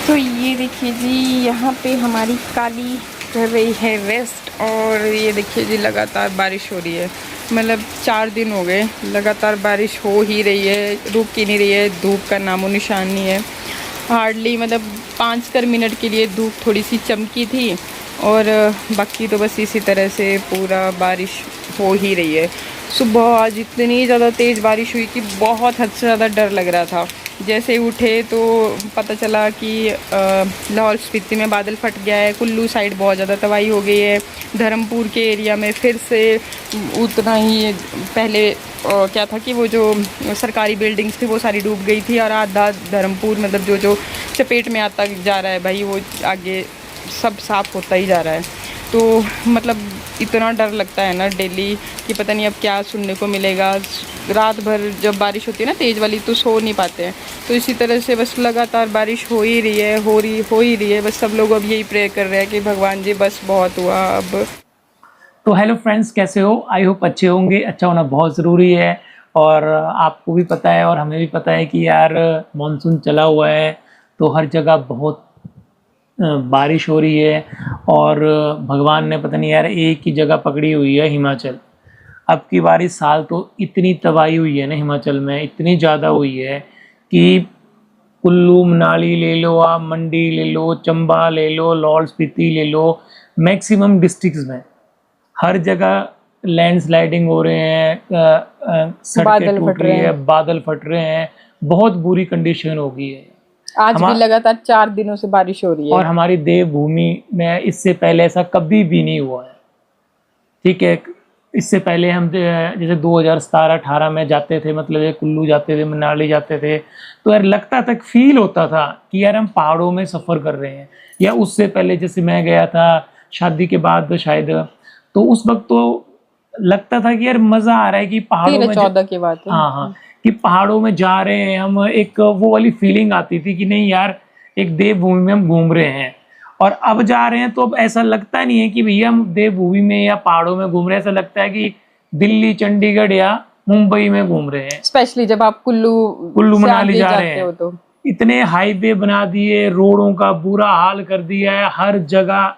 तो ये देखिए जी, यहाँ पे हमारी काली कर रही है रेस्ट। और ये देखिए जी, लगातार बारिश हो रही है। मतलब 4 दिन हो गए लगातार बारिश हो ही रही है, रुक ही नहीं रही है। धूप का नामो निशान नहीं है। हार्डली मतलब 5 मिनट के लिए धूप थोड़ी सी चमकी थी, और बाकी तो बस इसी तरह से पूरा बारिश हो ही रही है। सुबह आज इतनी ज़्यादा तेज़ बारिश हुई कि बहुत हद से ज़्यादा डर लग रहा था। जैसे उठे तो पता चला कि लाहौल स्पीति में बादल फट गया है, कुल्लू साइड बहुत ज़्यादा तबाही हो गई है, धर्मपुर के एरिया में फिर से उतना ही पहले क्या था कि वो जो सरकारी बिल्डिंग्स थी वो सारी डूब गई थी, और आधा धर्मपुर मतलब जो जो चपेट में आता जा रहा है भाई, वो आगे सब साफ़ होता ही जा रहा है। तो मतलब इतना डर लगता है ना डेली कि पता नहीं अब क्या सुनने को मिलेगा। रात भर जब बारिश होती है ना तेज़ वाली, तो सो नहीं पाते हैं। तो इसी तरह से बस लगातार बारिश हो ही रही है, हो ही रही है। बस सब लोग अब यही प्रे कर रहे हैं कि भगवान जी बस बहुत हुआ अब। तो हेलो फ्रेंड्स, कैसे हो? आई होप अच्छे होंगे। अच्छा होना बहुत ज़रूरी है, और आपको भी पता है और हमें भी पता है कि यार मानसून चला हुआ है, तो हर जगह बहुत बारिश हो रही है। और भगवान ने पता नहीं यार एक ही जगह पकड़ी हुई है, हिमाचल। अब की बार इस साल तो इतनी तबाही हुई है ना हिमाचल में, इतनी ज़्यादा हुई है कि कुल्लू मनाली ले लो, आप मंडी ले लो, चंबा ले लो, लाहौल स्पीति ले लो, मैक्सिमम डिस्ट्रिक्ट्स में हर जगह लैंडस्लाइडिंग हो रहे हैं, सड़कें टूट रही है, बादल फट रहे हैं, बहुत बुरी कंडीशन हो गई है। आज भी लगातार 4 दिनों से बारिश हो रही है, और हमारी देवभूमि में इससे पहले ऐसा कभी भी नहीं हुआ है। ठीक है, इससे पहले हम जैसे 2017-18 में जाते थे, मतलब ये कुल्लू जाते थे, मनाली जाते थे, तो यार लगता तक फील होता था कि यार हम पहाड़ों में सफ़र कर रहे हैं। या उससे पहले जैसे मैं गया था शादी के बाद शायद, तो उस वक्त तो लगता था कि यार मज़ा आ रहा है कि पहाड़ों में 13-14 की बात है। हाँ, कि पहाड़ों में जा रहे हैं हम, एक वो वाली फीलिंग आती थी कि नहीं यार एक देवभूमि में हम घूम रहे हैं। और अब जा रहे हैं तो अब ऐसा लगता नहीं है कि भैया हम देवभूमि में या पहाड़ों में घूम रहे हैं, ऐसा लगता है कि दिल्ली, चंडीगढ़ या मुंबई में घूम रहे हैं। स्पेशली जब आप कुल्लू मनाली जा रहे हैं, तो इतने हाईवे बना दिए, रोडों का बुरा हाल कर दिया है हर जगह।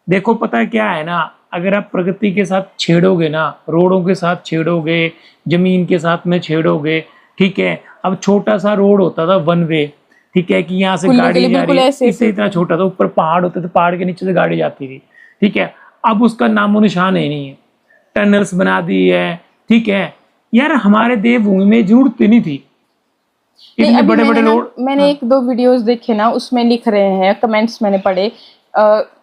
देखो पता है क्या है ना, अगर आप प्रकृति के साथ छेड़ोगे ना, रोडों के साथ छेड़ोगे, जमीन के साथ में छेड़ोगे, ठीक है। अब छोटा सा रोड होता था वन वे, ठीक है, कि यहाँ से गाड़ी जा रही है, इससे इतना छोटा था, ऊपर पहाड़ होते थे, पहाड़ के नीचे से गाड़ी जाती थी, ठीक है। अब उसका नामो निशान ही नहीं है, टनल्स बना दी है, ठीक है। यार हमारे देवभूमि में जरूरत नहीं थी इतने बड़े बड़े रोड। मैंने 1-2 वीडियोस देखे ना, उसमें लिख रहे हैं, कमेंट्स मैंने पढ़े।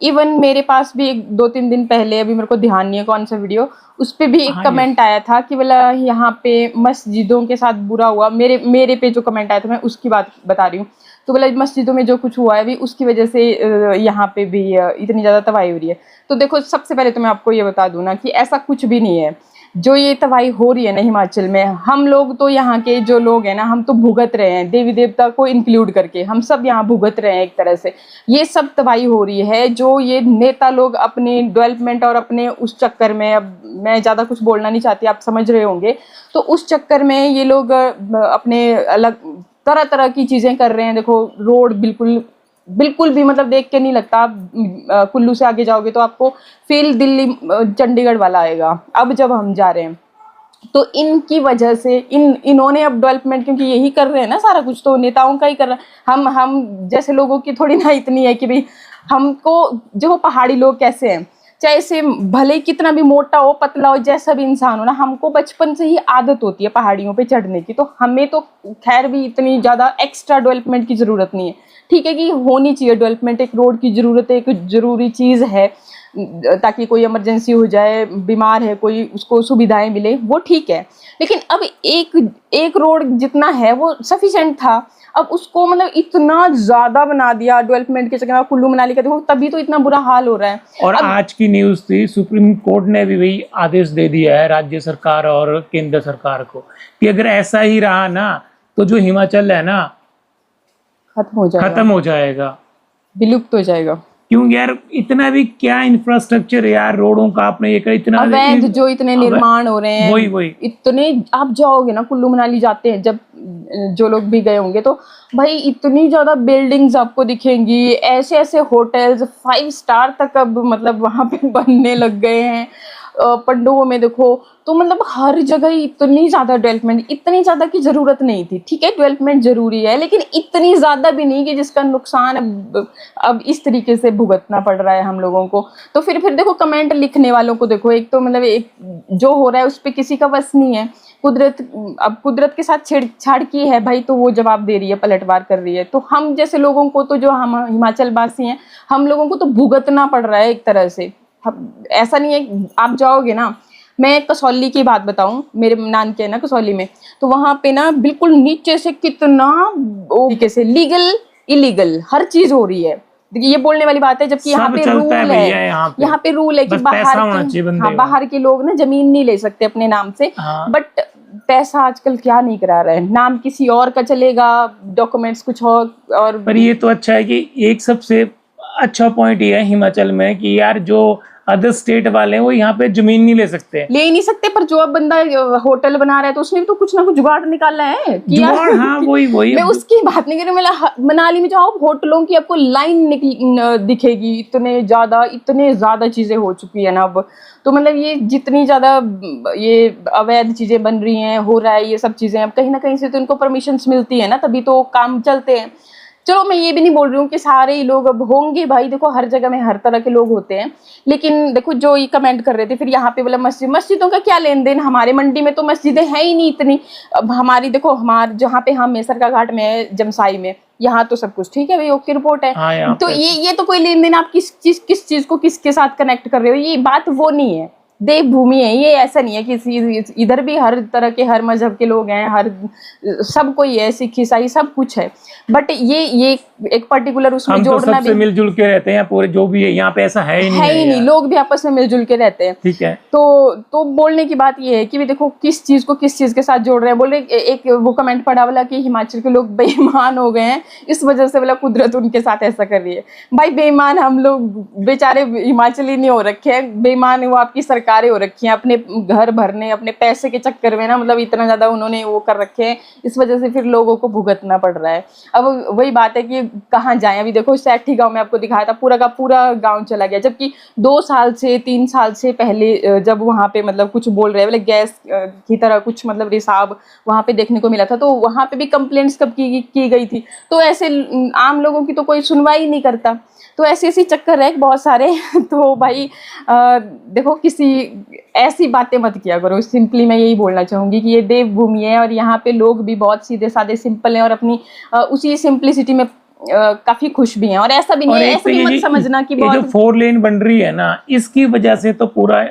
इवन मेरे पास भी 2-3 दिन पहले, अभी मेरे को ध्यान नहीं है कौन सा वीडियो, उस पे भी एक कमेंट आया था कि बोला यहाँ पे मस्जिदों के साथ बुरा हुआ। मेरे पे जो कमेंट आया था मैं उसकी बात बता रही हूँ। तो बोला मस्जिदों में जो कुछ हुआ है अभी उसकी वजह से यहाँ पे भी इतनी ज़्यादा तबाही हो रही है। तो देखो, सबसे पहले तो मैं आपको ये बता दूँ ना कि ऐसा कुछ भी नहीं है। जो ये तबाही हो रही है ना हिमाचल में, हम लोग तो यहाँ के जो लोग हैं ना, हम तो भुगत रहे हैं, देवी देवता को इंक्लूड करके हम सब यहाँ भुगत रहे हैं एक तरह से। ये सब तबाही हो रही है जो ये नेता लोग अपने डेवलपमेंट और अपने उस चक्कर में, अब मैं ज़्यादा कुछ बोलना नहीं चाहती, आप समझ रहे होंगे, तो उस चक्कर में ये लोग अपने अलग तरह तरह की चीज़ें कर रहे हैं। देखो रोड बिल्कुल भी मतलब देख के नहीं लगता। आप कुल्लू से आगे जाओगे तो आपको फील दिल्ली चंडीगढ़ वाला आएगा। अब जब हम जा रहे हैं तो इनकी वजह से इन्होंने अब डेवलपमेंट, क्योंकि यही कर रहे हैं ना सारा कुछ, तो नेताओं का ही कर रहे हैं। हम जैसे लोगों की थोड़ी ना इतनी है कि भाई हमको, जो पहाड़ी लोग कैसे हैं, चाहे से भले कितना भी मोटा हो, पतला हो, जैसा भी इंसान हो ना, हमको बचपन से ही आदत होती है पहाड़ियों पे चढ़ने की। तो हमें तो खैर भी इतनी ज़्यादा एक्स्ट्रा डेवलपमेंट की ज़रूरत नहीं है। ठीक है कि होनी चाहिए डेवलपमेंट, एक रोड की ज़रूरत है, एक ज़रूरी चीज़ है, ताकि कोई इमरजेंसी हो जाए, बीमार है कोई, उसको सुविधाएं मिले, वो ठीक है। लेकिन अब एक रोड जितना है वो सफिशिएंट था, अब उसको मतलब इतना ज़्यादा बना दिया डेवलपमेंट के चक्कर में। कुल्लू मनाली का देखो, तभी तो इतना बुरा हाल हो रहा है। और आज की न्यूज़ थी, सुप्रीम कोर्ट ने भी वही आदेश दे दिया है राज्य सरकार और केंद्र सरकार को कि अगर ऐसा ही रहा ना तो जो हिमाचल है ना खत्म हो जाएगा, विलुप्त हो जाएगा। क्योंकि यार इतना भी क्या इंफ्रास्ट्रक्चर है यार, रोडों का आपने ये कर इतना अवैध जो इतने निर्माण हो रहे हैं, वही इतने, आप जाओगे ना कुल्लू मनाली जाते हैं जब, जो लोग भी गए होंगे तो भाई इतनी ज्यादा बिल्डिंग्स आपको दिखेंगी, ऐसे ऐसे होटल्स 5 स्टार तक अब मतलब वहां पे बनने लग गए हैं। पंडुओं में देखो तो मतलब हर जगह इतनी ज्यादा डेवलपमेंट, इतनी ज्यादा की जरूरत नहीं थी। ठीक है डेवलपमेंट जरूरी है, लेकिन इतनी ज्यादा भी नहीं कि जिसका नुकसान अब इस तरीके से भुगतना पड़ रहा है हम लोगों को। तो फिर देखो कमेंट लिखने वालों को देखो, एक तो मतलब एक जो हो रहा है उस पर किसी का बस नहीं है। अब कुदरत के साथ छेड़छाड़ की है भाई, तो वो जवाब दे रही है, पलटवार कर रही है। तो हम जैसे लोगों को तो, जो हम हिमाचल वासी हैं, हम लोगों को तो भुगतना पड़ रहा है एक तरह से। ऐसा नहीं है, आप जाओगे ना, मैं कसौली की बात बताऊं, मेरे नानके है ना कसौली में, तो वहां पे ना बिल्कुल नीचे से कितना तरीके से लीगल इलीगल हर चीज हो रही है। देखिए ये बोलने वाली बात है, जबकि यहाँ पे रूल है, यहाँ पे रूल है कि बाहर के लोग ना जमीन नहीं ले सकते अपने नाम से। बट पैसा आजकल क्या नहीं करा रहा है, नाम किसी और का चलेगा, डॉक्यूमेंट्स कुछ और पर ये तो अच्छा है कि एक सबसे अच्छा पॉइंट ये है हिमाचल में कि यार जो अदर स्टेट वाले हैं वो यहाँ पे जमीन नहीं ले सकते, ले नहीं सकते। पर जो अब बंदा होटल बना रहा है तो उसने भी तो कुछ ना कुछ जुगाड़ निकालना है कि यार, हाँ वही मैं उसकी बात नहीं कर रही। मतलब मनाली में जाओ, होटलों की आपको लाइन दिखेगी, इतने ज्यादा चीजें हो चुकी है ना अब। तो मतलब ये जितनी ज्यादा ये अवैध चीजें बन रही हैं, हो रहा है ये सब चीजें, अब कहीं ना कहीं से तो इनको परमिशंस मिलती है ना, तभी तो काम चलते हैं। चलो मैं ये भी नहीं बोल रही हूँ कि सारे ही लोग अब होंगे भाई, देखो हर जगह में हर तरह के लोग होते हैं। लेकिन देखो जो ये कमेंट कर रहे थे, फिर यहाँ पे बोला मस्जिदों का क्या लेन देन, हमारे मंडी में तो मस्जिदें हैं ही नहीं इतनी। अब हमारी देखो, हमारे जहाँ पे हम मेसर का घाट में है, जमसाई में, यहाँ तो सब कुछ ठीक है भाई, ओके रिपोर्ट है। तो ये तो कोई लेन देन, आप किस चीज को किसके साथ कनेक्ट कर रहे हो, ये बात वो नहीं है। देवभूमि है ये, ऐसा नहीं है कि इधर भी हर तरह के, हर मजहब के लोग हैं, हर सब कोई है, सिख ईसाई सब कुछ है। बट ये एक पर्टिकुलर उसमें हम जोड़ना तो भी मिलजुल के रहते हैं पूरे, जो भी है यहाँ पे ऐसा है ही नहीं, लोग भी आपस में मिलजुल के रहते हैं। ठीक है। तो बोलने की बात ये है कि भी देखो किस चीज को किस चीज के साथ जोड़ रहे हैं। बोल रहे एक वो कमेंट पड़ा वाला कि हिमाचल के लोग बेईमान हो गए हैं, इस वजह से वाला कुदरत उनके साथ ऐसा कर रही है। भाई बेईमान हम लोग बेचारे हिमाचली नहीं हो रखे हैं, बेईमान वो आपकी सरकारें हो रखी हैं, अपने घर भरने, अपने पैसे के चक्कर में ना, मतलब इतना ज्यादा उन्होंने वो कर रखे हैं, इस वजह से फिर लोगों को भुगतना पड़ रहा है। अब वही बात है कि कहाँ जाएं। अभी देखो सैठी गांव में आपको दिखाया था, पूरा का पूरा गांव चला गया, जबकि 2 साल से 3 साल से पहले जब वहां पे मतलब कुछ बोल रहे हैं, मतलब गैस की तरह कुछ मतलब रिसाव वहां पे देखने को मिला था, तो वहां पे भी कंप्लेंट्स कब की गई थी। तो ऐसे आम लोगों की तो कोई सुनवाई नहीं करता। तो ऐसे चक्कर है बहुत सारे। तो भाई देखो किसी ऐसी बातें मत किया करो। सिंपली मैं यही बोलना चाहूंगी कि ये देवभूमि है और यहाँ पे लोग भी बहुत सीधे साधे सिंपल हैं और अपनी उसी सिंपलिसिटी में काफी खुश भी हैं। और ऐसा भी नहीं है, ऐसा भी मत समझना कि जो 4 लेन बन रही है ना, इसकी वजह से तो पूरा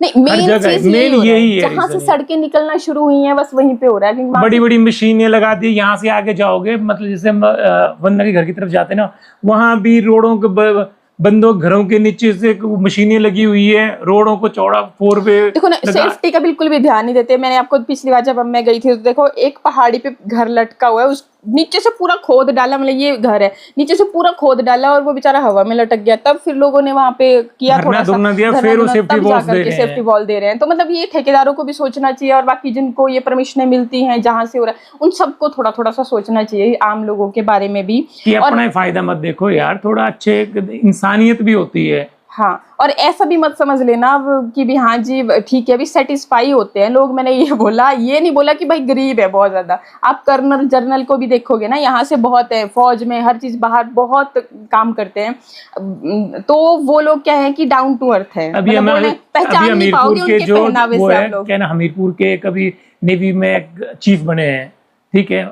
नहीं, मेन यही है, जहाँ से सड़कें निकलना शुरू हुई हैं बस वहीं पे हो रहा है। बड़ी बड़ी मशीनें लगा दी, यहाँ से आगे जाओगे मतलब जैसे वंदना के घर की तरफ जाते ना, वहां भी रोडों के बंदों घरों के नीचे से मशीनें लगी हुई है, रोडों को चौड़ा 4 वे। देखो ना, सेफ्टी का बिल्कुल भी ध्यान नहीं देते। मैंने आपको पिछली बार जब मैं गई थी तो देखो एक पहाड़ी पे घर लटका हुआ है, उस नीचे से पूरा खोद डाला, मतलब ये घर है, नीचे से पूरा खोद डाला और वो बेचारा हवा में लटक गया। तब फिर लोगों ने वहां पे किया थोड़ा सा सेफ्टी वॉल दे रहे हैं। तो मतलब ये ठेकेदारों को भी सोचना चाहिए और बाकी जिनको ये परमिशनें मिलती हैं जहां से हो रहा है उन सबको थोड़ा थोड़ा सा सोचना चाहिए, आम लोगों के बारे में भी। अपना फायदा मत देखो यार, थोड़ा अच्छे इंसानियत भी होती है। हाँ, और ऐसा भी मत समझ लेना कि भी हाँ जी ठीक है, अभी सेटिस्फाई होते हैं लोग। मैंने ये बोला, ये नहीं बोला कि भाई गरीब है बहुत ज्यादा। आप कर्नल जर्नल को भी देखोगे ना, यहाँ से बहुत है, फौज में हर चीज बाहर बहुत काम करते हैं। तो वो लोग क्या है कि डाउन टू अर्थ है, पहचान नहीं पाओगे उनके पहनावे से आप लोग। क्या ना, हमीरपुर के कभी नेवी में चीफ बने हैं, ठीक है,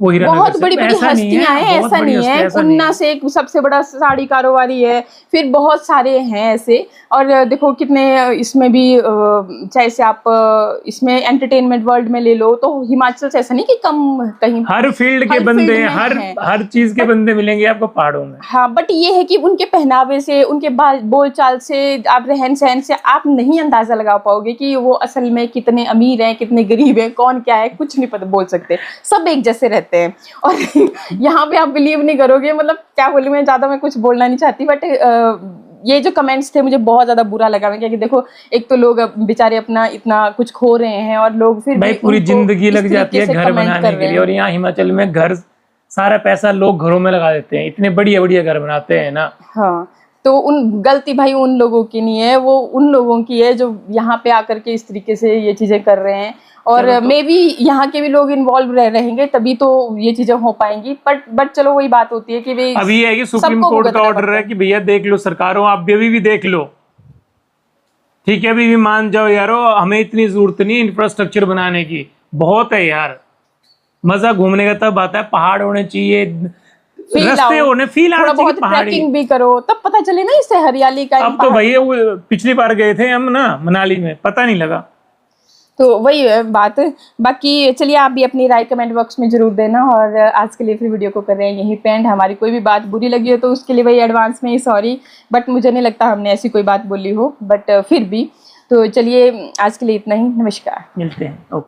वो बहुत बड़ी बड़ी हस्तियां हैं, ऐसा नहीं है। उन्ना से एक सबसे बड़ा साड़ी कारोबारी है, फिर बहुत सारे हैं ऐसे। और देखो कितने इसमें भी, चाहे से आप इसमें एंटरटेनमेंट वर्ल्ड में ले लो, तो हिमाचल से ऐसा नहीं कि कम, कहीं हर फील्ड के बंदे, हर चीज के बंदे मिलेंगे आपको पहाड़ों में। हाँ, बट ये है कि उनके पहनावे से, उनके बोलचाल से, आप रहन सहन से आप नहीं अंदाजा लगा पाओगे कि वो असल में कितने अमीर हैं, कितने गरीब हैं, कौन क्या है, कुछ नहीं पता बोल सकते। सब एक जैसे रहते रहते हैं। और यहाँ पे आप बिलीव नहीं करोगे, मतलब क्या बोलूँ मैं, ज़्यादा मैं कुछ बोलना नहीं चाहती, बट ये जो कमेंट्स थे मुझे बहुत ज़्यादा बुरा लगा। मैं क्या कि देखो, एक तो लोग बेचारे अपना इतना कुछ खो रहे हैं और लोग फिर भाई भी पूरी उनको जिंदगी इस लग जाती तरीके है से घर कमेंट बनाने कर के रहे लिए, और हैं। यहाँ हिमाचल में घर, सारा पैसा लोग घरों में लगा देते हैं, इतने बढ़िया बढ़िया घर बनाते हैं ना। हाँ, तो उन गलती भाई उन लोगों की नहीं है, वो उन लोगों की है जो यहाँ पे आकर के इस तरीके से ये चीजें कर रहे हैं। और चलो तो- मे बी यहाँ के भी लोग इन्वॉल्व रहेंगे तभी तो ये चीजें हो पाएंगी। बट चलो वही बात होती है कि भाई अभी ये है कि सुप्रीम सबको कोर्ट का भुगतना ऑर्डर पड़ता है कि भैया देख लो, सरकारों आप भी अभी भी देख लो, ठीक है, अभी भी मान जाओ यारो, हमें इतनी जरूरत नहीं इंफ्रास्ट्रक्चर बनाने की, बहुत है यार। मजा घूमने का तब आता है, पहाड़ होने चाहिए, फील रास्ते आओ, होने, फील आना थोड़ा चाहिए बहुत पहाड़ी। ट्रैकिंग भी करो तब पता चले ना इससे हरियाली का, इन अब तो पहाड़। भैया वो पिछली बार गए थे हम ना मनाली में, पता नहीं लगा। तो वही है बात। बाकी चलिए आप भी अपनी राय कमेंट बॉक्स में जरूर देना, और आज के लिए फिर वीडियो को कर रहे हैं यहीं पे एंड। हमारी कोई भी बात बुरी लगी हो तो उसके लिए भाई एडवांस में ही सॉरी, बट मुझे नहीं लगता हमने ऐसी कोई बात बोली हो, बट फिर भी। तो चलिए आज के लिए इतना ही, नमस्कार। मिलते हैं, ओके।